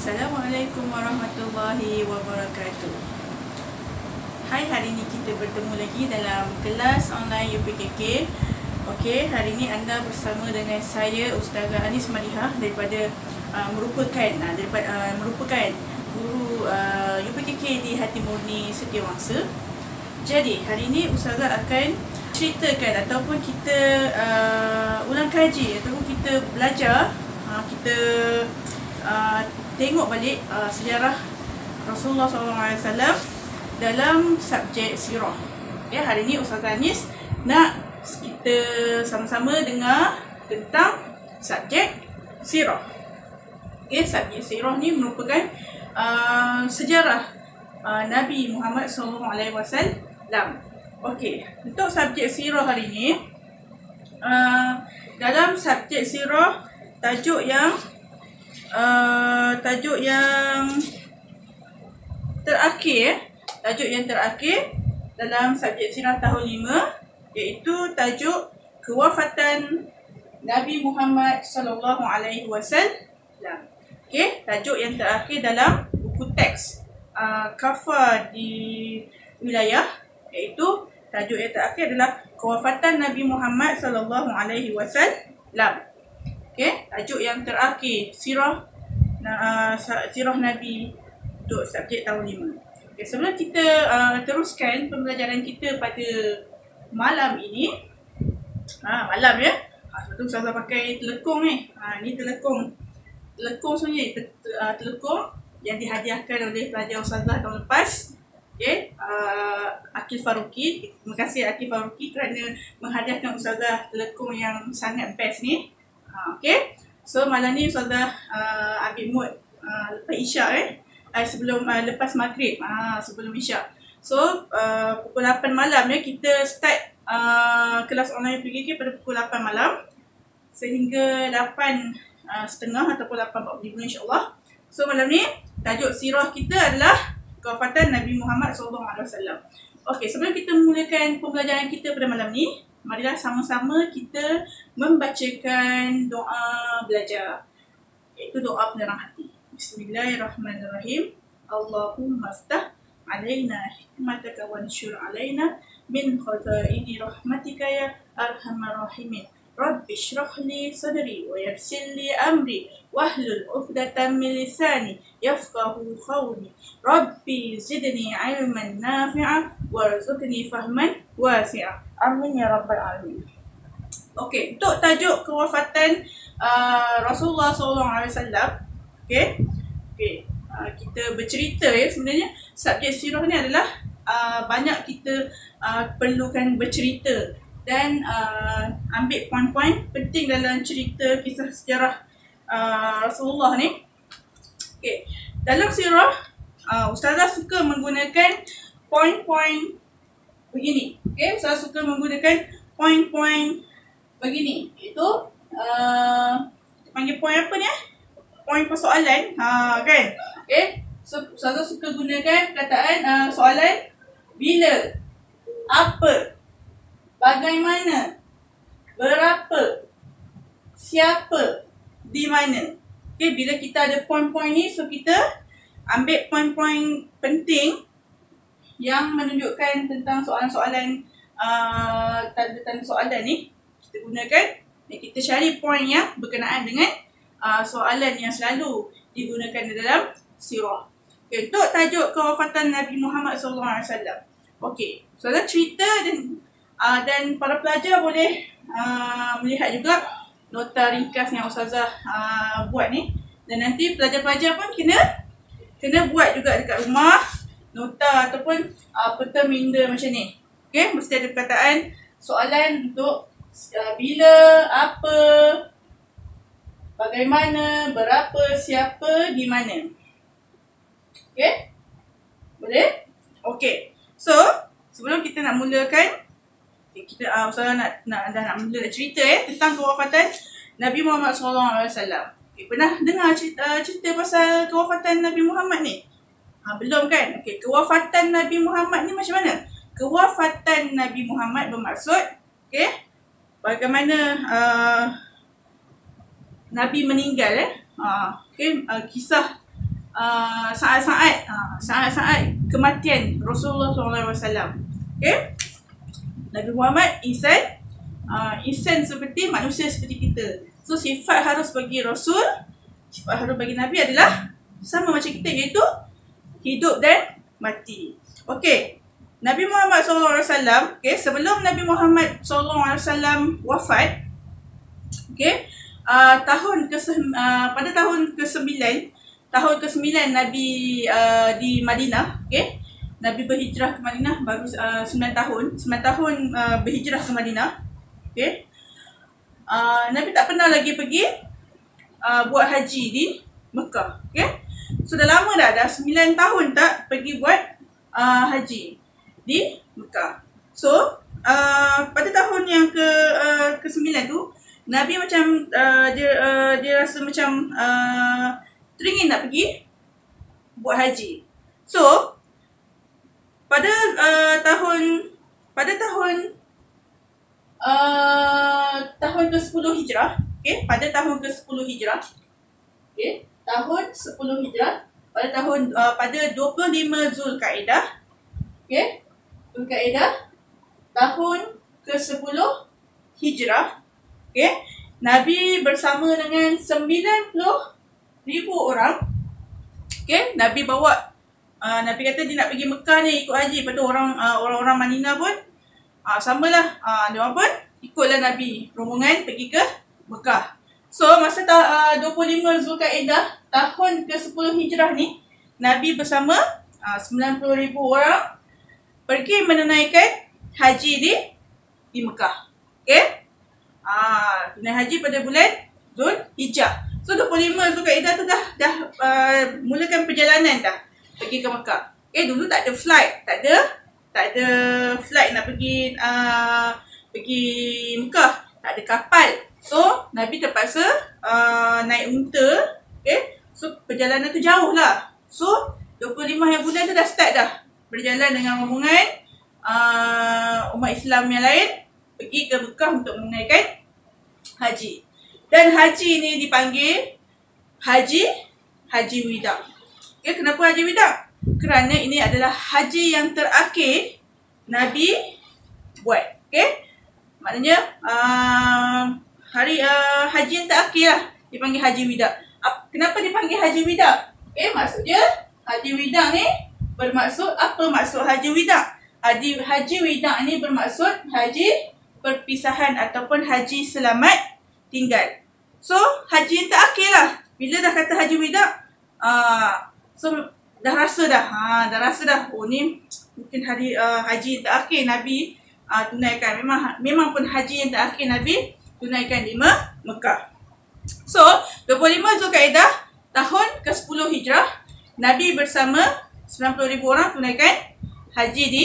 Assalamualaikum warahmatullahi wabarakatuh. Hai, hari ini kita bertemu lagi dalam kelas online UPKK. Okey, hari ini anda bersama dengan saya Ustazah Anis Malihah daripada merupakan guru UPKK di Hati Murni Setiawangsa. Jadi, hari ini Ustazah akan ceritakan ataupun kita ulang kaji ataupun kita belajar, kita tengok balik sejarah Rasulullah SAW dalam subjek sirah. Ya, hari ini Ustazah Anis nak kita sama-sama dengar tentang subjek sirah. Okay, subjek sirah ni merupakan sejarah Nabi Muhammad SAW. Okey, untuk subjek sirah hari ini, dalam subjek sirah tajuk yang terakhir dalam subjek sirah tahun 5, iaitu tajuk kewafatan Nabi Muhammad SAW. Okey, tajuk yang terakhir dalam buku teks Kafa di wilayah, iaitu tajuk yang terakhir adalah kewafatan Nabi Muhammad SAW. Okey, tajuk yang terakhir sirah Nabi untuk subjek tahun 5. Okey, sebelum kita teruskan pembelajaran kita pada malam ini, malam ya. Sebab tu Ustazah pakai telekung ni. Ni telekung sebenarnya telekung yang dihadiahkan oleh pelajar Ustazah tahun lepas. Okey, Akil Faruqi. Terima kasih Akil Faruqi kerana menghadiahkan Ustazah telekung yang sangat best ni. Okey, so malam ni Ustazah ambil mood lepas isyak sebelum lepas maghrib, sebelum isyak. So pukul 8 malam ya, kita start kelas online PKK pada pukul 8 malam sehingga 8.30 ataupun 8.45 insya-Allah. So malam ni tajuk sirah kita adalah kewafatan Nabi Muhammad SAW. Okey, sebelum kita mulakan pembelajaran kita pada malam ni, marilah sama-sama kita membacakan doa belajar, iaitu doa penerang hati. Bismillahirrahmanirrahim. Allahumma aftah alaina hikmataka wa anshur alaina min khazaini rahmatika ya arhamar rahimin. Rabbi shrah li sadri wa yassir li amri wahlul 'uqdatam min lisani yafqahu qawli. Rabbi zidni 'ilman nafi'a warzuqni fahman wasi'a. Amin ya rabbal alamin. Okey, untuk tajuk kewafatan Rasulullah SAW, okey, kita bercerita ya. Sebenarnya subjek sirah ni adalah banyak kita perlukan bercerita dan ambil poin-poin penting dalam cerita kisah sejarah Rasulullah ni. Okey, dalam sirah Ustazah suka menggunakan poin-poin begini. Okey, saya suka menggunakan poin-poin begini. Itu panggil poin apa ni? Poin persoalan. Kan? Okey. So saya suka gunakan perkataan soalan bila, apa, bagaimana, berapa, siapa, di mana. Okey, bila kita ada poin-poin ni, so kita ambil poin-poin penting yang menunjukkan tentang soalan-soalan, tanda-tanda soalan ni kita gunakan dan kita cari poin yang berkenaan dengan soalan yang selalu digunakan dalam sirah. Okay, untuk tajuk kewafatan Nabi Muhammad SAW. Okey, soalan cerita dan para pelajar boleh melihat juga nota ringkas yang Ustazah buat ni, dan nanti pelajar-pelajar pun kena buat juga dekat rumah nota ataupun peta minda macam ni. Okey, mesti ada perkataan soalan untuk bila, apa, bagaimana, berapa, siapa, di mana. Okey? Boleh? Okey. So, sebelum kita nak mulakan, kita Ustazah nak mula cerita tentang kewafatan Nabi Muhammad SAW. Okay, pernah dengar cerita pasal kewafatan Nabi Muhammad ni? Belum kan? Okey, kewafatan Nabi Muhammad ni macam mana? Kewafatan Nabi Muhammad bermaksud, okey, bagaimana Nabi meninggal. Kisah saat-saat kematian Rasulullah SAW. Okay? Nabi Muhammad insan seperti manusia seperti kita. So sifat harus bagi Rasul, sifat harus bagi Nabi adalah sama macam kita, iaitu hidup dan mati. Okey. Nabi Muhammad SAW, okay, sebelum Nabi Muhammad SAW wafat, okay, pada tahun ke-9 Nabi di Madinah, okay, Nabi berhijrah ke Madinah baru 9 tahun berhijrah ke Madinah, okay. Nabi tak pernah lagi pergi buat haji di Mekah, okay. So dah lama dah 9 tahun tak pergi buat haji di Mekah. So pada tahun yang ke-9 tu Nabi macam dia rasa macam teringin nak pergi buat haji. So pada tahun ke-10 Hijrah, okay, pada tahun ke-10 Hijrah, okay, tahun 10 Hijrah, pada 25 Zulkaidah, okay, Zulkaidah tahun ke-10 Hijrah, okay, Nabi bersama dengan 90,000 orang, okay, Nabi bawa Nabi kata dia nak pergi Mekah ni ikut haji. Lepas tu orang-orang Madinah pun samalah, dia orang pun ikutlah Nabi rombongan pergi ke Mekah. So masa 25 Zulkaidah tahun ke-10 Hijrah ni, Nabi bersama 90,000 orang pergi menunaikan haji di Mekah. Okay? Tunai haji pada bulan Zulhijjah. So 25 Zulkaidah tu dah mulakan perjalanan dah pergi ke Mekah. Okay, dulu tak ada flight, tak ada flight nak pergi Mekah, tak ada kapal. So Nabi terpaksa naik unta. Okay, so perjalanan tu jauh lah. So 25 yang bulan tu dah start dah berjalan dengan rombongan umat Islam yang lain pergi ke Mekah untuk menunaikan haji. Dan haji ni dipanggil Haji Wida. Okay, kenapa Haji Wida? Kerana ini adalah haji yang terakhir Nabi buat. Okay, maknanya haji yang terakhir lah dipanggil Haji Wida. Kenapa dipanggil Haji Wida? Okay, maksudnya Haji Wida ni bermaksud, apa maksud Haji Wida? Haji Wida ni bermaksud haji perpisahan ataupun haji selamat tinggal. So haji yang terakhir lah. Bila dah kata Haji Wida, so dah rasa dah, oh ni mungkin haji yang terakhir Nabi tunaikan. Memang pun haji yang terakhir Nabi tunaikan di Mekah. So 25 Zulkaidah tahun ke-10 Hijrah, Nabi bersama 90,000 orang tunaikan haji di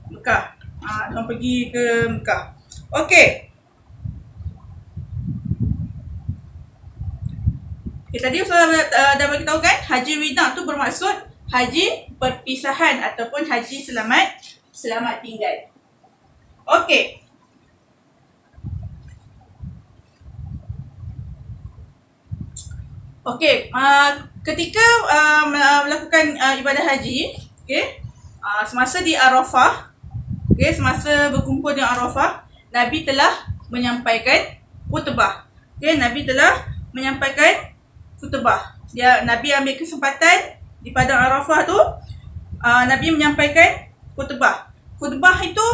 Mekah. Mereka pergi ke Mekah. Okey. Tadi saya dah bagi tahu kan, Haji Wida tu bermaksud haji perpisahan ataupun haji selamat tinggal. Okey. Okey, ketika melakukan ibadah haji, okey, semasa di Arafah, okey, semasa berkumpul di Arafah, Nabi telah menyampaikan khutbah. Okey, Nabi telah menyampaikan khutbah. Nabi ambil kesempatan di padang Arafah tu, Nabi menyampaikan khutbah. Khutbah itu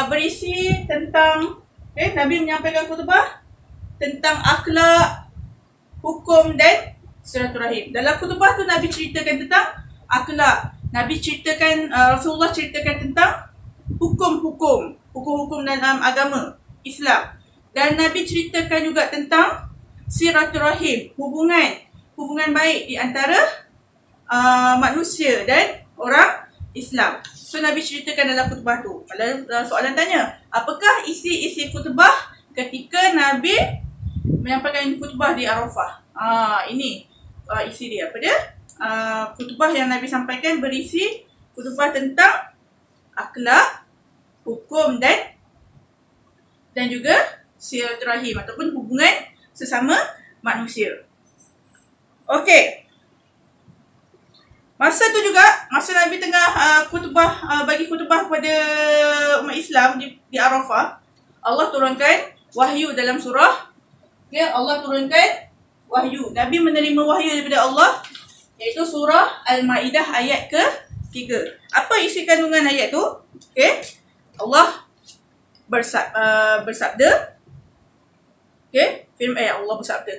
berisi tentang, Nabi menyampaikan khutbah tentang akhlak, hukum dan silaturahim. Dalam khutbah tu Nabi ceritakan tentang akhlak. Rasulullah ceritakan tentang hukum-hukum dalam agama Islam. Dan Nabi ceritakan juga tentang silaturahim, hubungan baik di antara manusia dan orang Islam. So Nabi ceritakan dalam khutbah tu. Kalau soalan tanya, apakah isi khutbah ketika Nabi menyampaikan khutbah di Arafah? Ini isi dia. Apa dia? Khutbah yang Nabi sampaikan berisi khutbah tentang akhlak, hukum dan juga silaturahim ataupun hubungan sesama manusia. Okey. Masa tu juga, masa Nabi tengah bagi khutbah kepada umat Islam di Arafah, Allah turunkan wahyu dalam surah. Okay, Allah turunkan wahyu. Nabi menerima wahyu daripada Allah, iaitu surah Al-Ma'idah ayat ke-3. Apa isi kandungan ayat tu? Okay, Allah bersabda. Okay, Allah bersabda.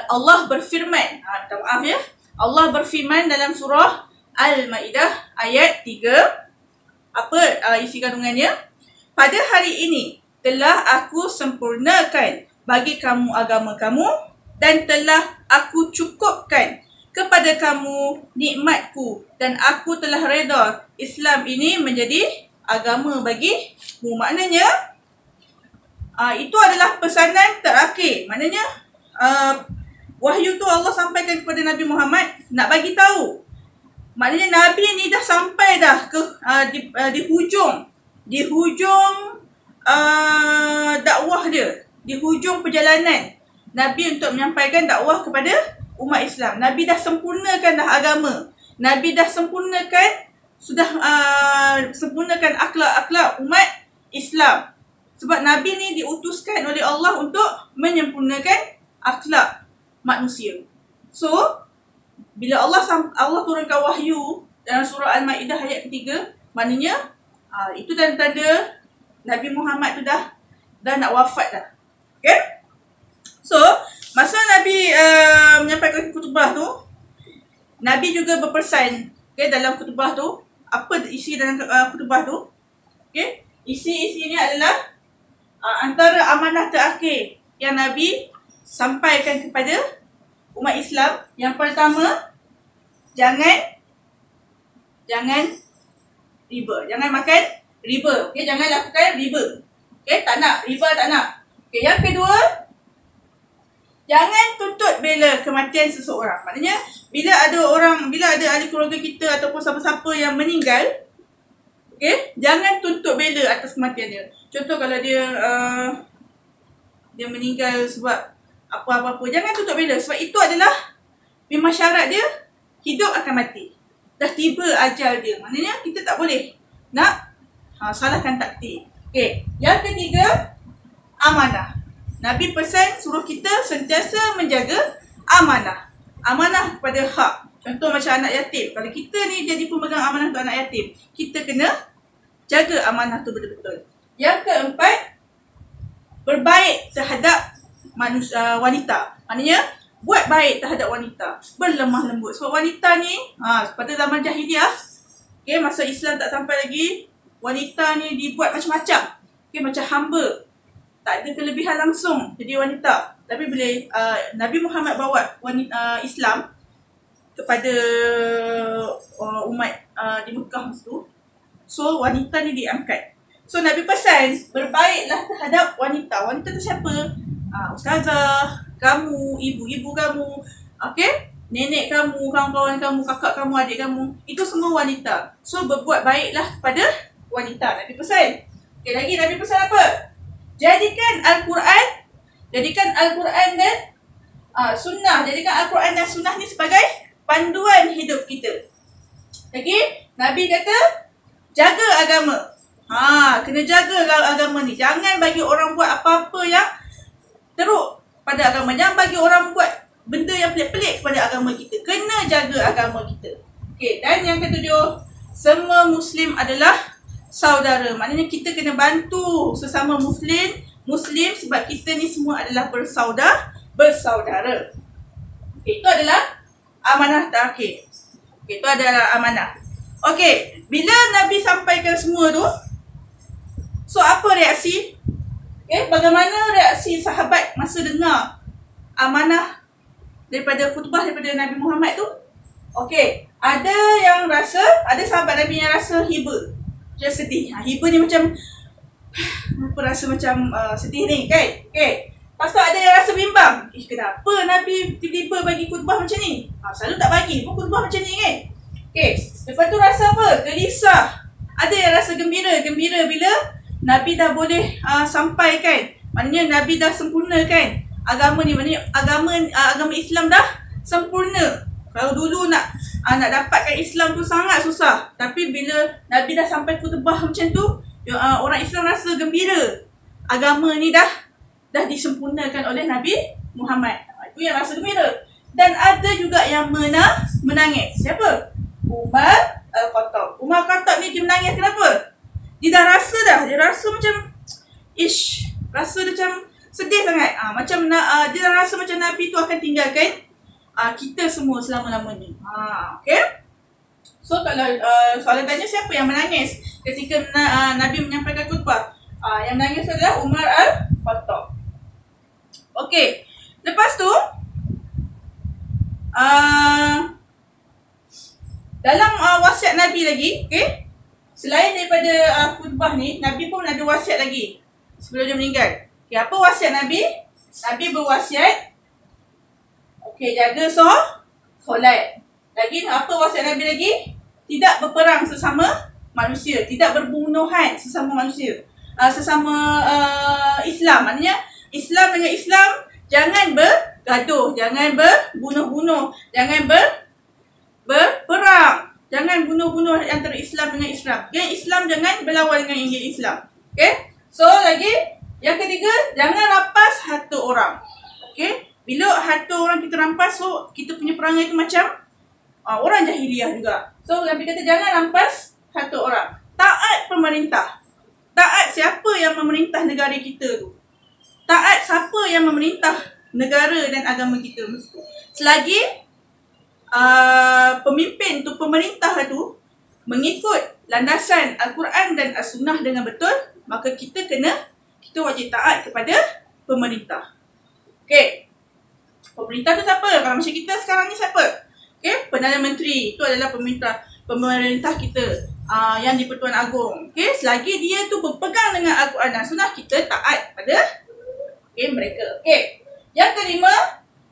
Allah berfirman. Minta maaf ya. Allah berfirman dalam surah Al-Ma'idah ayat 3. Apa isi kandungannya? Pada hari ini telah aku sempurnakan bagi kamu agama kamu dan telah aku cukupkan kepada kamu nikmatku dan aku telah redha Islam ini menjadi agama bagimu. Maknanya itu adalah pesanan terakhir. Maknanya wahyu tu Allah sampaikan kepada Nabi Muhammad nak bagi tahu. Maknanya Nabi ni dah sampai dah ke di hujung dakwah dia, di hujung perjalanan Nabi untuk menyampaikan dakwah kepada umat Islam. Nabi dah sempurnakan dah agama. Nabi dah sempurnakan sempurnakan akhlak-akhlak umat Islam. Sebab Nabi ni diutuskan oleh Allah untuk menyempurnakan akhlak manusia. So, bila Allah turunkan wahyu dalam surah Al-Ma'idah ayat ke-3, maknanya itu tanda-tanda Nabi Muhammad tu dah nak wafat dah. Okay? So, masa Nabi menyampaikan khutbah tu, Nabi juga berpesan, okay, dalam khutbah tu. Apa isi dalam khutbah tu? Okay? Isi-isinya adalah antara amanah terakhir yang Nabi sampaikan kepada umat Islam. Yang pertama, jangan riba. Jangan makan riba. Okay, jangan lakukan riba. Okay, tak nak. Riba tak nak. Okay, yang kedua, jangan tuntut bela kematian seseorang. Maknanya, bila ada ahli keluarga kita ataupun siapa-siapa yang meninggal, okay, jangan tuntut bela atas kematian dia. Contoh kalau dia meninggal sebab apa-apa, jangan tutup bela. Sebab itu adalah memang syarat dia, hidup akan mati. Dah tiba ajal dia. Maknanya kita tak boleh nak salahkan takdir. Okay. Yang ketiga, amanah. Nabi pesan suruh kita sentiasa menjaga amanah. Amanah kepada hak. Contoh macam anak yatim. Kalau kita ni jadi pemegang amanah untuk anak yatim, kita kena jaga amanah tu betul-betul. Yang keempat, berbaik terhadap wanita. Maknanya buat baik terhadap wanita, berlemah lembut. Sebab wanita ni pada zaman jahiliah, okay, masa Islam tak sampai lagi, wanita ni dibuat macam-macam. Okay, macam hamba, tak ada kelebihan langsung jadi wanita. Tapi bila Nabi Muhammad bawa Islam kepada umat di Mekah masa tu, so wanita ni diangkat. So Nabi pesan, berbaiklah terhadap wanita. Wanita tu siapa? Ustazah, kamu, ibu-ibu kamu, okay? Nenek kamu, kawan-kawan kamu, kakak kamu, adik kamu. Itu semua wanita. So berbuat baiklah kepada wanita. Nabi pesan. Okay, lagi Nabi pesan apa? Jadikan Al-Quran dan sunnah. Jadikan Al-Quran dan sunnah ni sebagai panduan hidup kita. Lagi Nabi kata, jaga agama. Kena jaga agama ni. Jangan bagi orang buat apa-apa yang teruk pada agama. Jangan bagi orang buat benda yang pelik-pelik kepada agama kita. Kena jaga agama kita. Okay, dan yang ketujuh, semua Muslim adalah saudara. Maknanya kita kena bantu sesama Muslim sebab kita ni semua adalah bersaudara. Okay, itu adalah amanah terakhir. Okay, itu adalah amanah. Okay, bila Nabi sampaikan semua tu, so apa reaksi? Okay, bagaimana reaksi sahabat masa dengar amanah daripada khutbah daripada Nabi Muhammad tu? Okay, ada sahabat Nabi yang rasa hiba, macam sedih. Hiba ni macam apa, rasa macam sedih ni, kan? Okay. Lepas tu ada yang rasa bimbang. Kenapa Nabi tiba-tiba bagi khutbah macam ni? Selalu tak bagi pun khutbah macam ni, kan? Okay. Lepas tu rasa apa? Gelisah. Ada yang rasa gembira bila Nabi dah boleh sampaikan. Maknanya Nabi dah sempurnakan agama ni. Maknanya agama Islam dah sempurna. Kalau dulu nak dapatkan Islam tu sangat susah. Tapi bila Nabi dah sampai khutbah macam tu, orang Islam rasa gembira. Agama ni dah disempurnakan oleh Nabi Muhammad. Itu yang rasa gembira. Dan ada juga yang menangis. Siapa? Umar Al-Khattab. Umar Al-Khattab ni dia menangis kenapa? Dia dah rasa dah. Dia rasa macam rasa macam sedih sangat. Dia dah rasa macam Nabi tu akan tinggalkan kita semua selama-lamanya. Okay? So kalau soalan tanya siapa yang menangis ketika Nabi menyampaikan khutbah? Yang menangis adalah Umar Al-Khattab. Okay. Lepas tu dalam wasiat Nabi lagi, okay? Selain daripada khutbah ni, Nabi pun ada wasiat lagi sebelum dia meninggal. Okay, apa wasiat Nabi? Nabi berwasiat, okay, jaga solat. Lagi apa wasiat Nabi lagi? Tidak berperang sesama manusia, tidak berbunuhan sesama manusia, sesama Islam. Maknanya Islam dengan Islam jangan bergaduh, jangan berbunuh-bunuh, jangan berperang, jangan bunuh-bunuh antara Islam dengan Islam. Yang Islam jangan berlawan dengan yang Islam. Okay? So lagi yang ketiga, jangan rampas harta orang. Okay? Bila harta orang kita rampas, so kita punya perangai itu macam orang jahiliah juga. So Nabi kata jangan rampas harta orang. Taat pemerintah. Taat siapa yang memerintah negara kita tu. Taat siapa yang memerintah negara dan agama kita. Selagi pemimpin tu, pemerintah tu mengikut landasan Al-Quran dan As-Sunnah dengan betul, maka kita wajib taat kepada pemerintah. Okay. Pemerintah tu siapa? Kalau macam kita sekarang ni siapa? Okay. Perdana Menteri itu adalah pemerintah kita yang di Pertuan Agong. Okay. Selagi dia tu berpegang dengan Al-Quran dan Sunnah, kita taat pada mereka. Okay. Yang kelima,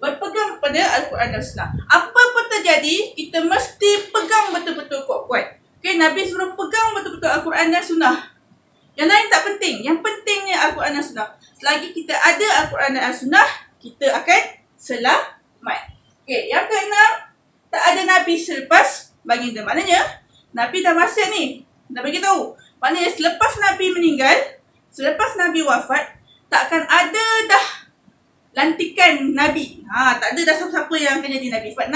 berpegang pada Al-Quran dan Sunnah. Apa pun terjadi, kita mesti pegang betul-betul kuat-kuat. Okay, Nabi suruh pegang betul-betul Al-Quran dan Sunnah. Yang lain tak penting. Yang pentingnya Al-Quran dan Sunnah. Selagi kita ada Al-Quran dan Sunnah, kita akan selamat. Okay, yang keenam, tak ada Nabi selepas baginda. Maknanya, Nabi dah wasiat ni. Dah bagi tahu. Maknanya selepas Nabi meninggal, selepas Nabi wafat, takkan ada dah lantikan Nabi. Tak ada dah siapa-siapa yang akan jadi Nabi. Sebab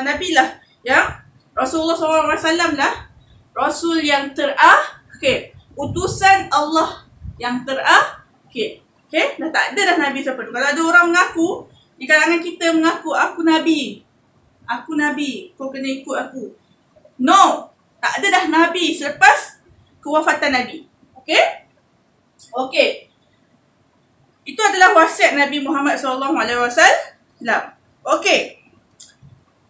Nabi lah yang Rasulullah SAW lah Rasul yang terakhir. Utusan Allah yang terakhir. Okay? Dah tak ada dah Nabi siapa tu. Kalau ada orang mengaku, di kalangan kita mengaku, aku Nabi, kau kena ikut aku. No. Tak ada dah Nabi selepas kewafatan Nabi. Okay? Okay. Itu adalah wasiat Nabi Muhammad SAW. Okay.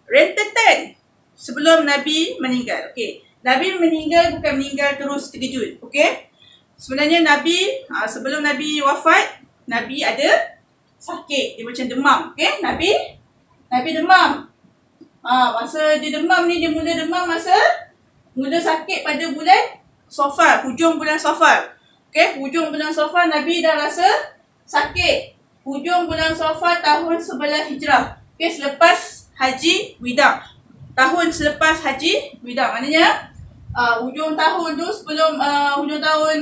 Rentetan sebelum Nabi meninggal. Okay. Nabi meninggal bukan meninggal terus terkejut. Okay. Sebenarnya Nabi, sebelum Nabi wafat, Nabi ada sakit. Dia macam demam. Okay. Nabi demam. Masa dia demam ni, dia mula demam mula sakit pada bulan Safar. Hujung bulan Safar. Okay. Hujung bulan Safar, Nabi dah rasa sakit. Hujung bulan Safar tahun 11 Hijrah. Okay, selepas Haji Wida. Tahun selepas Haji Wida. Maknanya hujung tahun tu, sebelum hujung tahun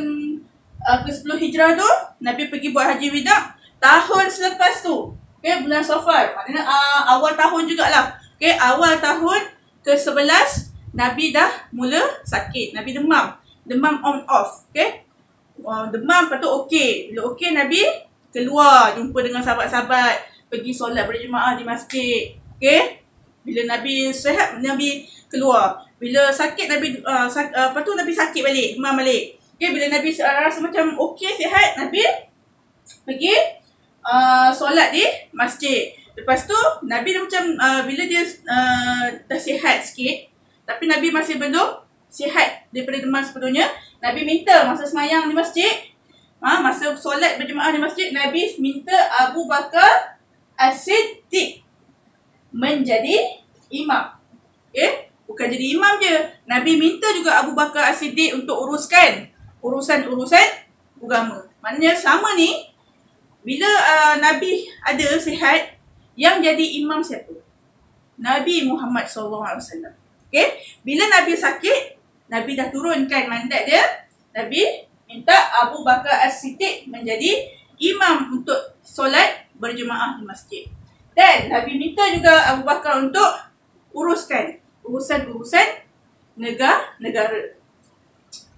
ke-10 Hijrah tu, Nabi pergi buat Haji Wida. Tahun selepas tu, okay, bulan Safar. Maknanya awal tahun jugalah. Okay, awal tahun ke-11 Nabi dah mula sakit. Nabi demam. Demam on off. Okay. Demam, lepas tu okey. Bila okey, Nabi keluar jumpa dengan sahabat-sahabat, pergi solat berjemaah di masjid. Okay. Bila Nabi sihat, Nabi keluar. Bila sakit, Nabi lepas tu Nabi sakit balik, demam balik. Okay. Bila Nabi rasa macam okey, sihat, Nabi pergi solat di masjid. Lepas tu Nabi dah macam bila dia dah sihat sikit, tapi Nabi masih belum sihat daripada demam sebetulnya, Nabi minta masa semayang di masjid, masa solat berjemaah di masjid, Nabi minta Abu Bakar As-Siddiq menjadi imam. Okay? Bukan jadi imam je, Nabi minta juga Abu Bakar As-Siddiq untuk uruskan urusan-urusan agama. Maknanya sama ni, bila Nabi ada sihat, yang jadi imam siapa? Nabi Muhammad SAW. Okay, bila Nabi sakit, Nabi dah turunkan mandat dia. Nabi minta Abu Bakar As-Siddiq menjadi imam untuk solat berjemaah di masjid. Dan Nabi minta juga Abu Bakar untuk uruskan urusan-urusan negara.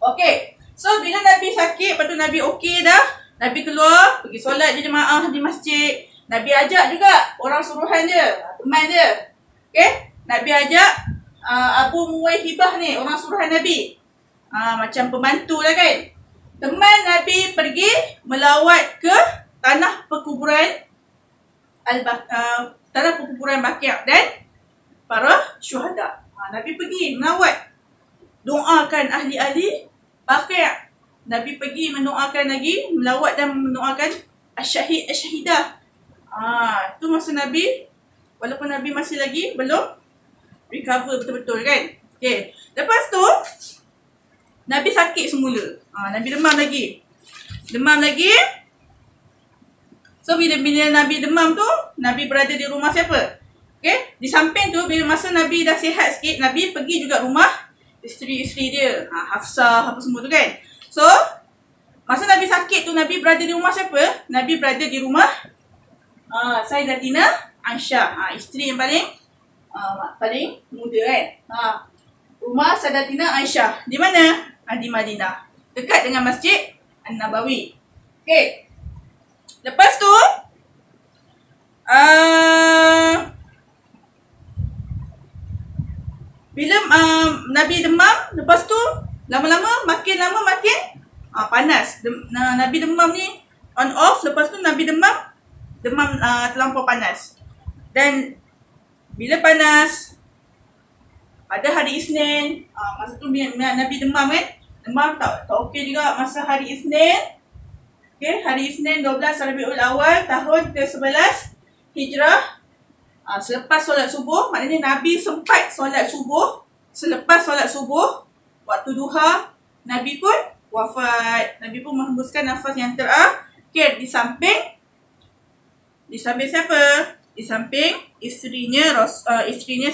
Okey. So bila Nabi sakit, lepas tu Nabi okey dah, Nabi keluar pergi solat berjemaah di masjid. Nabi ajak juga orang suruhan dia, teman dia. Okey, Nabi ajak Abu Muwaihibah ni, orang suruhan Nabi. Macam pembantu lah kan. Teman Nabi pergi melawat ke tanah perkuburan tanah perkuburan Baqi' dan para syuhada. Nabi pergi melawat, doakan ahli-ahli Baqi'. Nabi pergi mendoakan lagi, melawat dan mendoakan asy-syahidah. Tu masa Nabi, walaupun Nabi masih lagi belum recover betul-betul kan. Okay. Lepas tu Nabi sakit semula. Nabi demam lagi. So bila Nabi demam tu, Nabi berada di rumah siapa? Okay. Di samping tu, bila masa Nabi dah sihat sikit, Nabi pergi juga rumah isteri-isteri dia, Hafsah apa semua tu kan. So masa Nabi sakit tu, Nabi berada di rumah siapa? Nabi berada di rumah Sayyidatina Aisyah, isteri yang paling muda kan. Rumah Sayyidatina Aisyah di mana? Di Madinah, dekat dengan Masjid An-Nabawi. Okey. Lepas tu bila Nabi demam, lepas tu makin lama makin panas. Nabi demam ni on off, lepas tu Nabi demam terlampau panas. Dan bila panas pada hari Isnin, masa tu Nabi demam kan. Demam tak okey juga masa hari Isnin. Okey, hari Isnin 12 Rabiul Awal tahun ke-11 Hijrah. Selepas solat subuh, maknanya Nabi sempat solat subuh. Selepas solat subuh, waktu duha, Nabi pun wafat. Nabi pun menghembuskan nafas yang terakhir di samping siapa? Di samping isterinya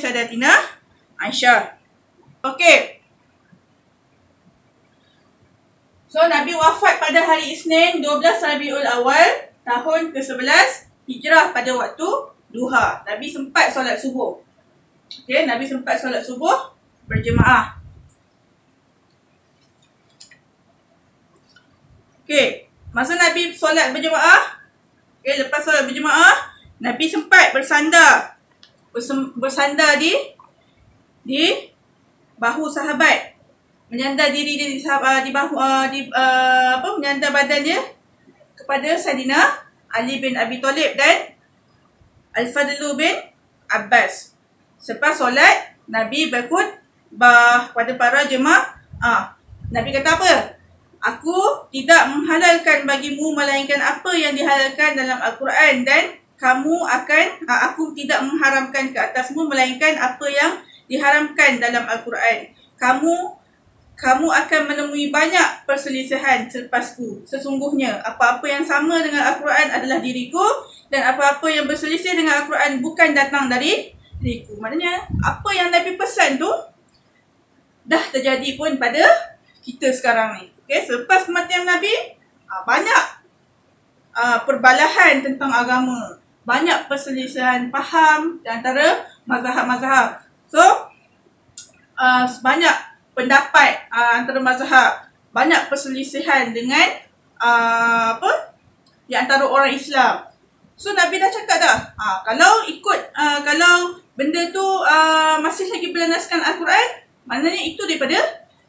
Sayyidatina Aisyah. Okey. So Nabi wafat pada hari Isnin 12 Rabiul Awal tahun ke-11 Hijrah pada waktu duha. Nabi sempat solat subuh. Okey, Nabi sempat solat subuh berjemaah. Okey, masa Nabi solat berjemaah, lepas solat berjemaah, Nabi sempat bersandar di bahu sahabat, menyandar diri dia di bahu menyandar badan dia kepada Sayyidina Ali bin Abi Thalib dan Al-Fadl bin Abbas. Selepas solat, Nabi berkhutbah kepada para jemaah. Nabi kata apa? Aku tidak menghalalkan bagimu melainkan apa yang dihalalkan dalam Al-Quran, dan aku tidak mengharamkan ke atasmu melainkan apa yang diharamkan dalam Al-Quran. Kamu akan menemui banyak perselisihan selepasku. Sesungguhnya apa-apa yang sama dengan Al-Quran adalah diriku, dan apa-apa yang berselisih dengan Al-Quran bukan datang dari diriku. Maknanya apa yang Nabi pesan tu dah terjadi pun pada kita sekarang ni. Okay, selepas kematian Nabi, banyak perbalahan tentang agama. Banyak perselisihan faham di antara mazhab-mazhab. So banyak pendapat antara mazhab, banyak perselisihan dengan di antara orang Islam. So Nabi dah cakap dah, kalau benda tu masih lagi berlandaskan Al-Quran, maknanya itu daripada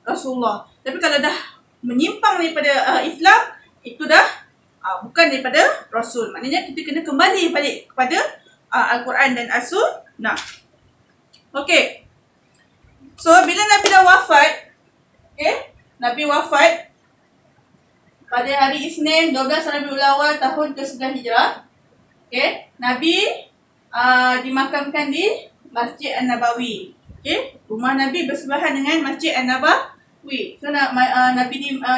Rasulullah. Tapi kalau dah menyimpang daripada Islam, itu dah bukan daripada Rasul. Maknanya kita kena kembali balik kepada Al-Quran dan As-Sunnah. Okey. So bila Nabi dah wafat, Nabi wafat pada hari Isnin 12 Rabiul Awal tahun ke-11 Hijrah. Nabi dimakamkan di Masjid An-Nabawi. Rumah Nabi bersebelahan dengan Masjid An-Nabawi. So Nabi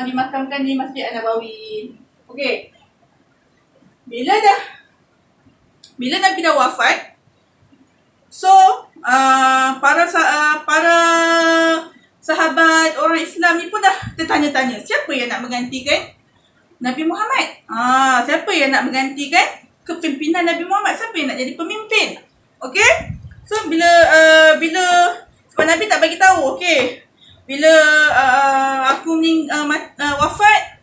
dimakamkan di Masjid An-Nabawi. Bila Nabi dah wafat, so para sahabat orang Islam ni pun dah tertanya-tanya, siapa yang nak menggantikan Nabi Muhammad? Siapa yang nak menggantikan kepimpinan Nabi Muhammad? Siapa yang nak jadi pemimpin? Okey? So bila sebab Nabi tak bagi tahu, okey. Bila aku ni wafat,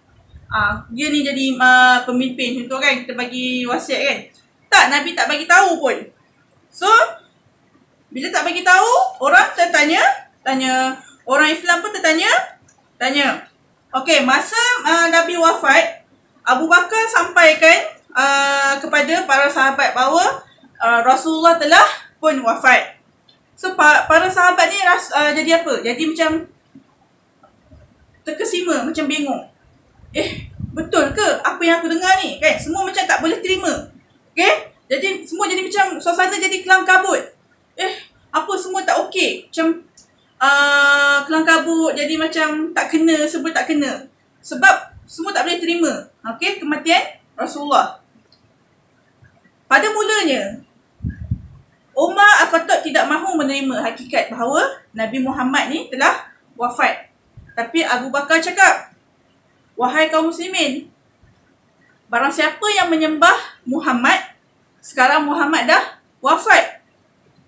dia ni jadi pemimpin contoh kan, kita bagi wasiat kan. Tak, Nabi tak bagi tahu pun. So bila tak bagi tahu, orang tanya, orang Islam pun tanya. Okey, masa Nabi wafat, Abu Bakar sampaikan kepada para sahabat bahawa Rasulullah telah pun wafat. So para sahabat ni jadi apa? Jadi macam terkesima, macam bingung. Betul ke apa yang aku dengar ni? Kan semua macam tak boleh terima. Okey? Jadi semua jadi macam suasana jadi kelang kabut. Apa semua tak okey. Macam kelang kabut, jadi macam tak kena, sebut tak kena. Sebab semua tak boleh terima, okey, kematian Rasulullah. Pada mulanya, Umar Al-Khattab tidak mahu menerima hakikat bahawa Nabi Muhammad ni telah wafat. Tapi Abu Bakar cakap, wahai kaum muslimin, barang siapa yang menyembah Muhammad, sekarang Muhammad dah wafat.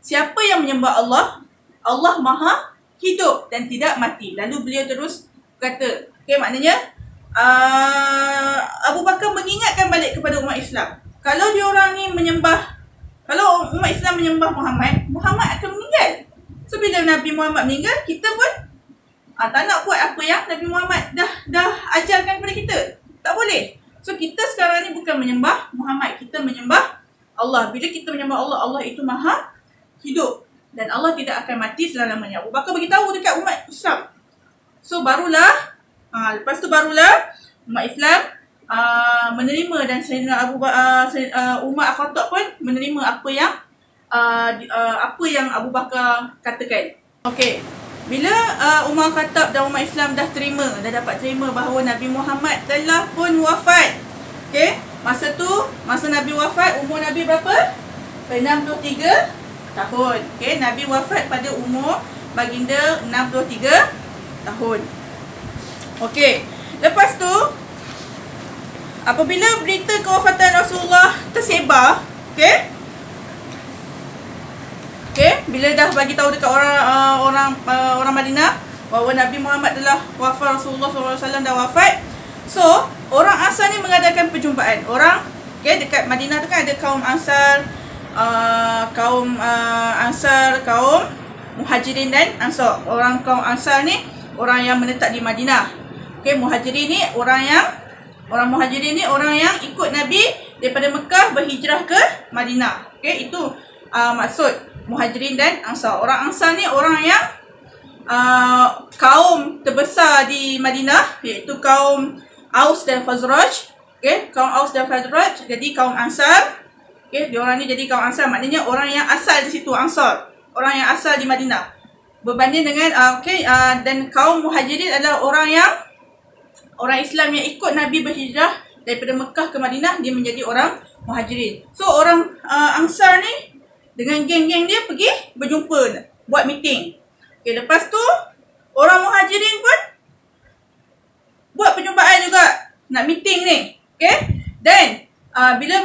Siapa yang menyembah Allah, Allah Maha hidup dan tidak mati. Lalu beliau terus kata, okey, maknanya Abu Bakar mengingatkan balik kepada umat Islam. Kalau diorang ni kalau umat Islam menyembah Muhammad, Muhammad akan meninggal. So bila Nabi Muhammad meninggal, kita pun tak nak buat apa yang Nabi Muhammad dah ajarkan kepada kita. Tak boleh. So kita sekarang ni bukan menyembah Muhammad, kita menyembah Allah. Bila kita menyembah Allah, Allah itu Maha hidup dan Allah tidak akan mati selama-lamanya. Abu Bakar beritahu dekat umat Islam. So barulah lepas tu barulah umat Islam menerima, dan Sayyidina Umar Al-Khattab pun menerima apa yang Abu Bakar katakan. Okey. Bila Umar Al-Khattab dan umat Islam dah dapat terima bahawa Nabi Muhammad telah pun wafat. Okey. Masa Nabi wafat, umur Nabi berapa? 63 tahun. Okey, Nabi wafat pada umur baginda 63 tahun. Okey, lepas tu apabila berita kewafatan Rasulullah tersebar, bila dah bagi tahu dekat orang Madinah bahawa Nabi Muhammad telah wafat, Rasulullah SAW dah wafat. So, orang Ansar ni mengadakan perjumpaan. Dekat Madinah tu kan ada kaum Ansar, kaum Muhajirin dan Ansar. Kaum Ansar ni orang yang menetap di Madinah. Muhajirin ni orang yang ikut Nabi daripada Mekah berhijrah ke Madinah. Itu maksud Muhajirin dan Ansar. Orang Ansar ni orang yang kaum terbesar di Madinah, iaitu kaum Aus dan Khazraj. Kaum Aus dan Khazraj jadi kaum Ansar. Diorang ni jadi kaum Ansar, maknanya orang yang asal di situ, Ansar, orang yang asal di Madinah. Berbanding dengan dan kaum Muhajirin adalah orang Islam yang ikut Nabi berhijrah daripada Mekah ke Madinah, dia menjadi orang Muhajirin. So orang Ansar ni dengan geng-geng dia pergi berjumpa, buat meeting. Lepas tu orang Muhajirin pun buat perjumpaan juga, nak meeting ni. Dan bila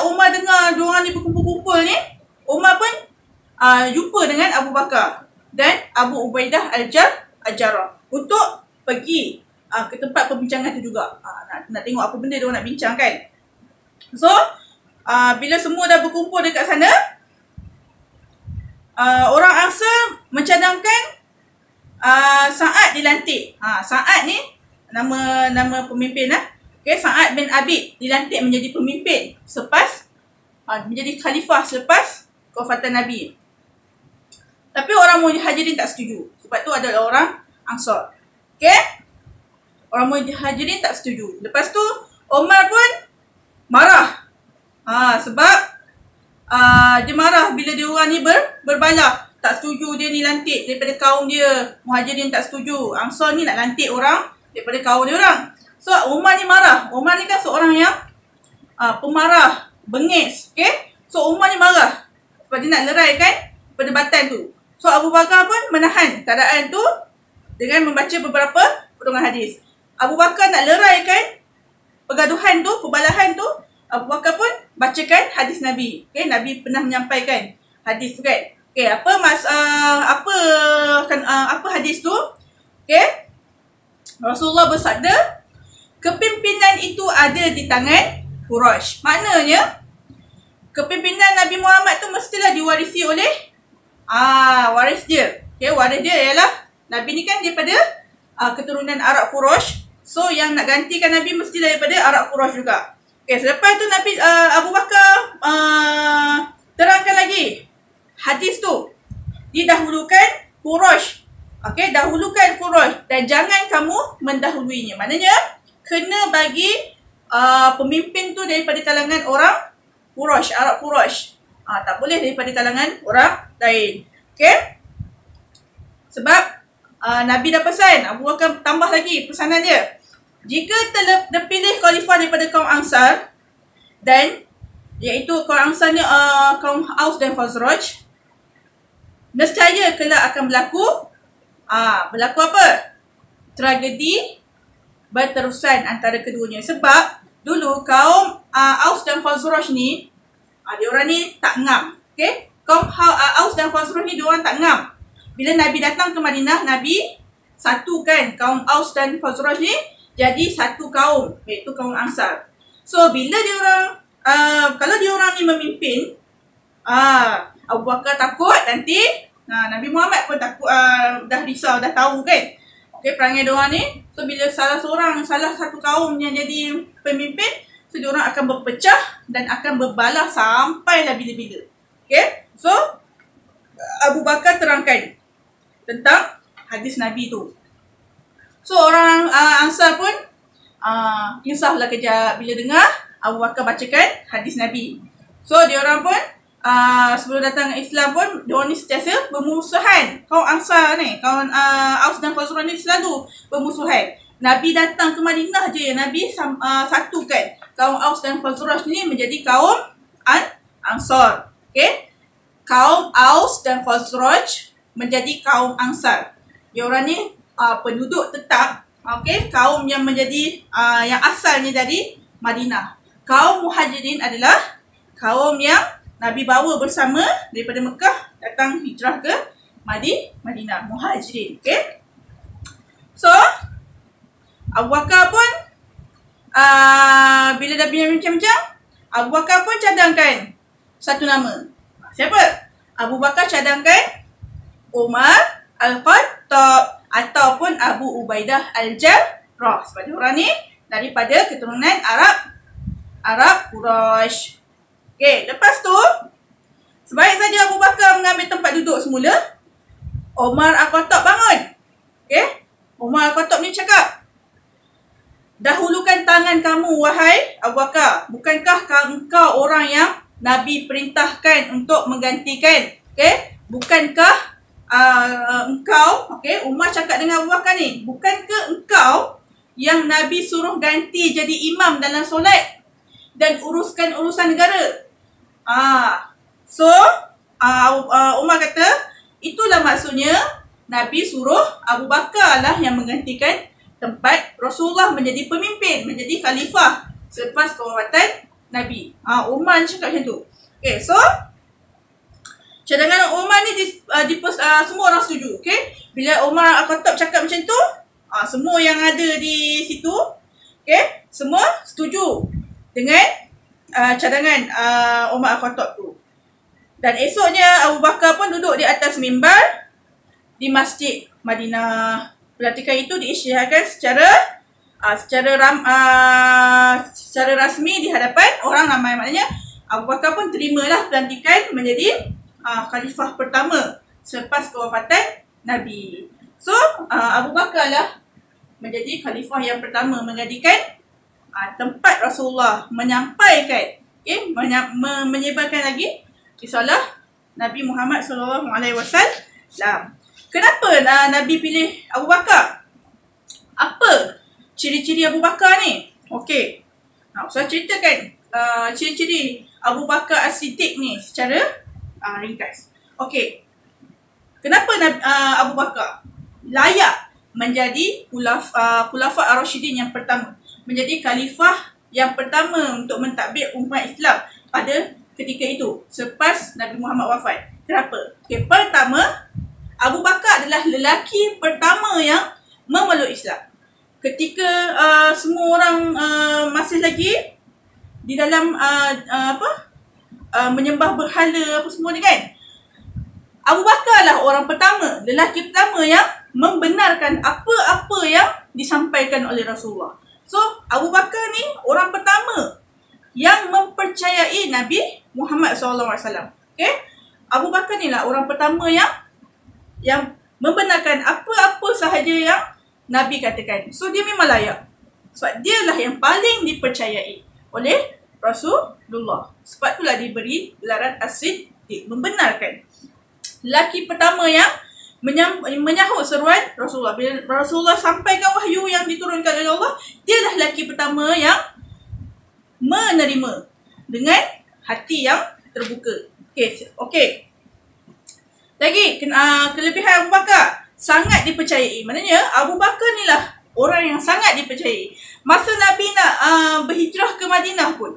Umar dengar diorang ni berkumpul-kumpul ni, Umar pun jumpa dengan Abu Bakar dan Abu Ubaidah Al-Jarrah untuk pergi ke tempat perbincangan tu juga. Nak tengok apa benda diorang nak bincang kan. So bila semua dah berkumpul dekat sana, orang Ansar mencadangkan Sa'ad dilantik. Sa'ad ni nama pemimpin Sa'ad bin Abi dilantik menjadi pemimpin menjadi khalifah selepas kewafatan Nabi. Tapi orang Muhajirin tak setuju. Sebab tu adalah orang Ansar. Orang Muhajirin tak setuju. Lepas tu Umar pun marah. Sebab dia marah bila dia orang ni berbalah. Tak setuju dia ni lantik daripada kaum dia. Muhajirin tak setuju. Ansar ni nak lantik orang daripada kaum dia orang. So Umar ni marah. Umar ni kan seorang yang pemarah, bengis. So Umar ni marah sebab dia nak leraikan perdebatan tu. So Abu Bakar pun menahan keadaan tu dengan membaca beberapa potongan hadis. Abu Bakar nak leraikan pergaduhan tu, perbalahan tu, Abu Bakar pun bacakan hadis Nabi. Okay, Nabi pernah menyampaikan hadis tu kan. Okay, apa hadis tu? Okay, Rasulullah bersabda, kepimpinan itu ada di tangan Quraisy. Maknanya, kepimpinan Nabi Muhammad tu mestilah diwarisi oleh waris dia. Okay, waris dia ialah Nabi ni kan daripada keturunan Arab Quraisy. So yang nak gantikan Nabi mestilah daripada Arab Quraisy juga. Okay, selepas tu Nabi Abu Bakar terangkan lagi hadis tu. Didahulukan Quraisy. Okay, dahulukan Quraisy dan jangan kamu mendahuluinya. Maknanya kena bagi pemimpin tu daripada kalangan orang Quraisy, Arab Quraisy. Tak boleh daripada kalangan orang lain. Okay? Sebab Nabi dah pesan, Abu Bakar tambah lagi pesanan dia. Jika terpilih khalifah daripada kaum Ansar, dan iaitu kaum Ansar ni kaum Aus dan Khazraj, nescaya kelak akan berlaku apa? Tragedi berterusan antara keduanya. Sebab dulu kaum Aus dan Khazraj ni, diorang ni tak ngam. Okay? Kaum Aus dan Khazraj ni diorang tak ngam. Bila Nabi datang ke Madinah, Nabi satukan kaum Aus dan Khazraj ni jadi satu kaum, iaitu kaum Ansar. So bila diorang kalau diorang ni memimpin, Abu Bakar takut nanti Nabi Muhammad pun takut, dah risau, dah tahu kan. Okay, perangai diorang ni. So bila salah satu kaum yang jadi pemimpin, so diorang akan berpecah dan akan berbalah sampailah bila-bila. Okay, so Abu Bakar terangkan tentang hadis Nabi tu. So orang Ansar pun insaflah kejap bila dengar Abu Bakar bacakan hadis Nabi. So diorang pun sebelum datang Islam pun diorang ni sentiasa bermusuhan. Kaum Ansar ni, kaum Aus dan Khazraj ni selalu bermusuhan. Nabi datang ke Madinah je, Nabi satukan kaum Aus dan Khazraj ni menjadi kaum Ansar. Okay, kaum Aus dan Khazraj menjadi kaum Ansar. Diorang ni penduduk tetap, okay, kaum yang menjadi yang asalnya dari Madinah. Kaum Muhajirin adalah kaum yang Nabi bawa bersama daripada Mekah datang hijrah ke Madinah, Muhajirin. Okay, so Abu Bakar pun bila dah bincang-bincang, Abu Bakar pun cadangkan satu nama. Siapa? Abu Bakar cadangkan Umar Al-Khattab ataupun Abu Ubaidah Al-Jarrah. Sebab orang ni daripada keturunan Arab Quraisy. Okay, lepas tu sebaik saja Abu Bakar mengambil tempat duduk semula, Umar Al-Khattab bangun. Okay, Umar Al-Khattab ni cakap, dahulukan tangan kamu wahai Abu Bakar. Bukankah engkau orang yang Nabi perintahkan untuk menggantikan? Okay, bukankah engkau, okay, Umar cakap dengan Abu Bakar ni, bukankah engkau yang Nabi suruh ganti jadi imam dalam solat dan uruskan urusan negara? So Umar kata, itulah maksudnya Nabi suruh Abu Bakar lah yang menggantikan tempat Rasulullah menjadi pemimpin, menjadi khalifah selepas kewafatan Nabi. Umar cakap macam tu. Okay, so cadangan Umar ni semua orang setuju. Okay, bila Umar Al-Khattab cakap macam tu, semua yang ada di situ, okay, semua setuju dengan cadangan Umar Al-Khattab tu. Dan esoknya Abu Bakar pun duduk di atas mimbar di Masjid Madinah. Pelantikan itu diisytiharkan secara rasmi di hadapan orang ramai. Maknanya Abu Bakar pun terimalah pelantikan menjadi khalifah pertama selepas kewafatan Nabi. So Abu Bakar lah menjadi khalifah yang pertama menggantikan tempat Rasulullah menyampaikan, okay, menyebarkan lagi risalah Nabi Muhammad SAW. Kenapa Nabi pilih Abu Bakar? Apa ciri-ciri Abu Bakar ni? Okey, saya ceritakan ciri-ciri Abu Bakar As-Siddiq ni secara ringkas. Okey, Kenapa Abu Bakar layak menjadi Khulafa Ar-Rasyidin yang pertama, menjadi khalifah yang pertama untuk mentadbir umat Islam pada ketika itu selepas Nabi Muhammad wafat? Kenapa? Okay, pertama, Abu Bakar adalah lelaki pertama yang memeluk Islam. Ketika semua orang masih lagi di dalam menyembah berhala apa semua ni kan, Abu Bakar lah orang pertama, lelaki pertama yang membenarkan apa-apa yang disampaikan oleh Rasulullah. So, Abu Bakar ni orang pertama yang mempercayai Nabi Muhammad SAW. Okay? Abu Bakar ni lah orang pertama yang membenarkan apa-apa sahaja yang Nabi katakan. So, dia memang layak. Sebab dia lah yang paling dipercayai oleh Rasulullah. Sebab itulah diberi gelaran As-Siddiq, membenarkan. Lelaki pertama yang menyahut seruan Rasulullah. Bila Rasulullah sampaikan wahyu yang diturunkan oleh Allah, dia adalah lelaki pertama yang menerima dengan hati yang terbuka. Okey. Lagi kelebihan Abu Bakar, sangat dipercayai. Maknanya Abu Bakar ni lah orang yang sangat dipercayai. Masa Nabi nak berhijrah ke Madinah pun,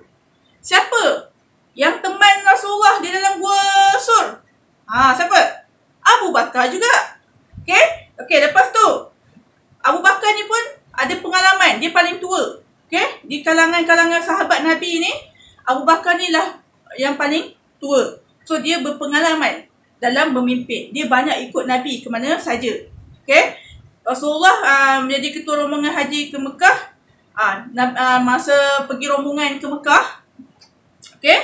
siapa yang teman Rasulullah di dalam Gua Sur? Siapa? Abu Bakar juga. Okey, lepas tu Abu Bakar ni pun ada pengalaman, dia paling tua. Okey, di kalangan sahabat Nabi ni, Abu Bakar ni lah yang paling tua. So dia berpengalaman dalam memimpin. Dia banyak ikut Nabi ke mana saja. Okey, Rasulullah menjadi ketua rombongan haji ke Mekah. Masa pergi rombongan ke Mekah, okey,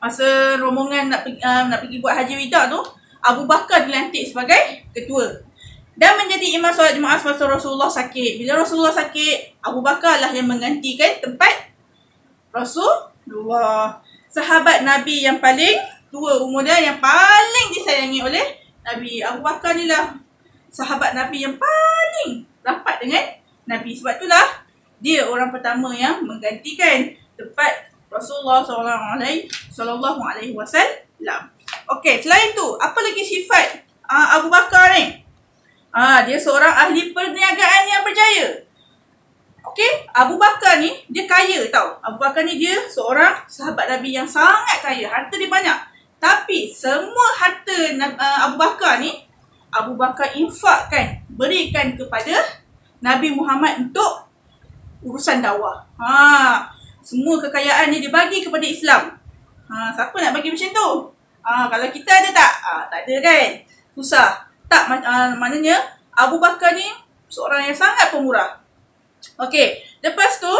masa rombongan nak pergi buat haji wida tu, Abu Bakar dilantik sebagai ketua dan menjadi imam solat Jumaat semasa Rasulullah sakit. Bila Rasulullah sakit, Abu Bakar lah yang menggantikan tempat Rasulullah. Sahabat Nabi yang paling tua umur dia, yang paling disayangi oleh Nabi. Abu Bakar ni lah sahabat Nabi yang paling rapat dengan Nabi. Sebab itulah dia orang pertama yang menggantikan tempat Rasulullah sallallahu alaihi wasallam. Okey, selain tu, apa lagi sifat Abu Bakar ni? Dia seorang ahli perniagaan yang berjaya. Okey, Abu Bakar ni dia kaya tau. Abu Bakar ni dia seorang sahabat Nabi yang sangat kaya, harta dia banyak. Tapi semua harta Abu Bakar ni, Abu Bakar infakkan, berikan kepada Nabi Muhammad untuk urusan dakwah. Semua kekayaan ni dia bagi kepada Islam. Siapa nak bagi macam tu? Kalau kita ada tak? Tak ada kan? Susah. Tak, maknanya Abu Bakar ni seorang yang sangat pemurah. Okey, lepas tu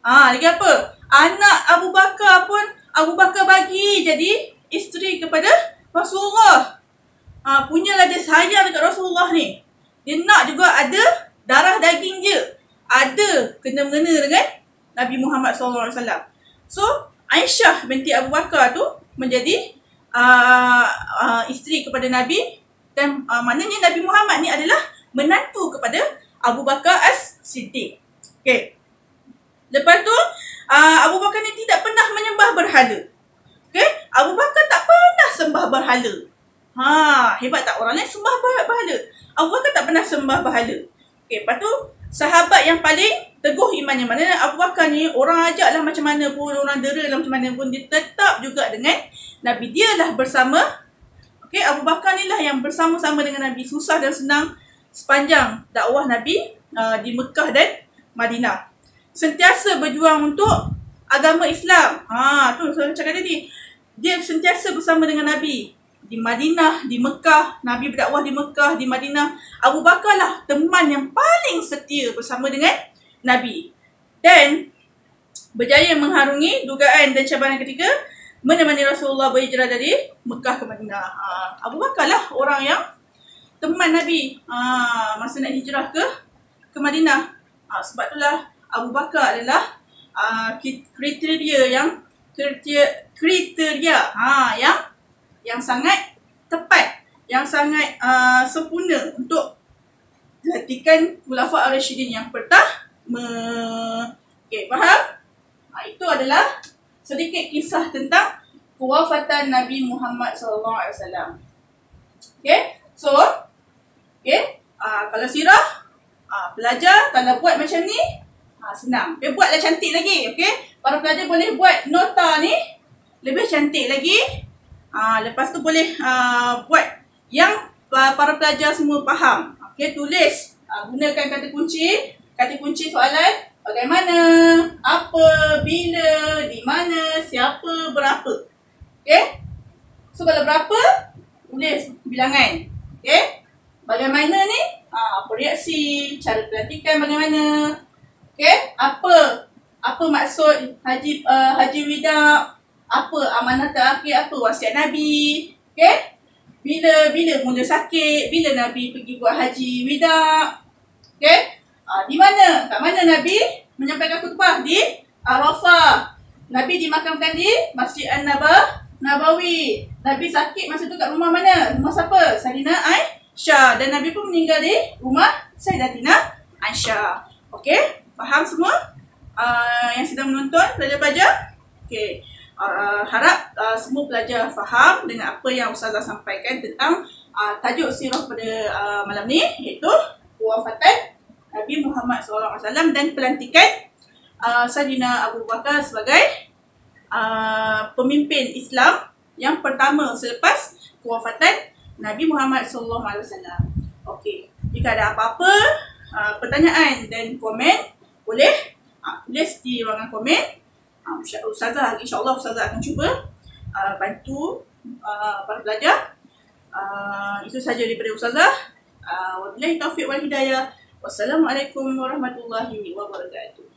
lagi apa? Anak Abu Bakar pun Abu Bakar bagi jadi isteri kepada Rasulullah. Punyalah dia sayang dekat Rasulullah ni. Dia nak juga ada darah daging dia, ada kena-mengena dengan Nabi Muhammad SAW. So, Aisyah binti Abu Bakar tu menjadi isteri kepada Nabi. Dan maknanya Nabi Muhammad ni adalah menantu kepada Abu Bakar As-Siddiq. Okay. Lepas tu, Abu Bakar ni tidak pernah menyembah berhala. Okay. Abu Bakar tak pernah sembah berhala. Hebat tak? Orang lain sembah berhala. Abu Bakar tak pernah sembah berhala. Okay. Lepas tu, sahabat yang paling teguh imannya. Maknanya Abu Bakar ni, orang ajaklah macam mana pun, orang dera lah macam mana pun, dia tetap juga dengan Nabi. Dia lah bersama. Okay, Abu Bakar ni lah yang bersama-sama dengan Nabi, susah dan senang sepanjang dakwah Nabi di Mekah dan Madinah. Sentiasa berjuang untuk agama Islam. Tu saya cakap tadi. Dia sentiasa bersama dengan Nabi di Madinah, di Mekah. Nabi berdakwah di Mekah, di Madinah. Abu Bakar lah teman yang paling setia bersama dengan Nabi. Dan berjaya mengharungi dugaan dan cabaran ketiga, menemani Rasulullah berhijrah dari Mekah ke Madinah. Abu Bakar lah orang yang teman Nabi masa nak hijrah ke Madinah. Sebab itulah Abu Bakar adalah kriteria yang sangat tepat, yang sangat sempurna untuk lantikan Khulafa Ar-Rasyidin yang pertama. Okey, faham? Itu adalah sedikit kisah tentang kewafatan Nabi Muhammad SAW. Okay? So, okay, kalau sirah, pelajar kalau buat macam ni, senang. Dia buatlah cantik lagi, okay. Para pelajar boleh buat nota ni lebih cantik lagi. Lepas tu boleh buat yang para pelajar semua faham. Okay, tulis. Gunakan kata kunci. Kata kunci soalan. Bagaimana, apa, bila, di mana, siapa, berapa. Okay. So, kalau berapa, tulis bilangan. Okay. Bagaimana ni? Apa reaksi, cara pelantikan bagaimana. Okay. Apa maksud haji wida, apa amanah terakhir, apa wasiat Nabi. Okay. Bila mula sakit, bila Nabi pergi buat haji wida. Okay. Di mana? Kat mana Nabi menyampaikan khutbah? Di Arafah. Nabi dimakamkan di Masjid An-Nabawi. Nabi sakit masa tu kat rumah mana? Rumah siapa? Sayyidina Aisyah. Dan Nabi pun meninggal di rumah Sayyidatina Aisyah. Okay? Faham semua? Yang sedang menonton, pelajar-pelajar? Okay. Harap semua pelajar faham dengan apa yang Ustazah sampaikan tentang tajuk sirah pada malam ni, iaitu kewafatan Nabi Muhammad SAW dan pelantikan Sayyidina Abu Bakar sebagai pemimpin Islam yang pertama selepas kewafatan Nabi Muhammad SAW. Okey, jika ada apa-apa pertanyaan dan komen, boleh tulis di ruangan komen. InsyaAllah Ustazah akan cuba bantu para pelajar. Itu sahaja daripada Ustazah. Wabillahi taufiq wal hidayah. Wassalamualaikum warahmatullahi wabarakatuh.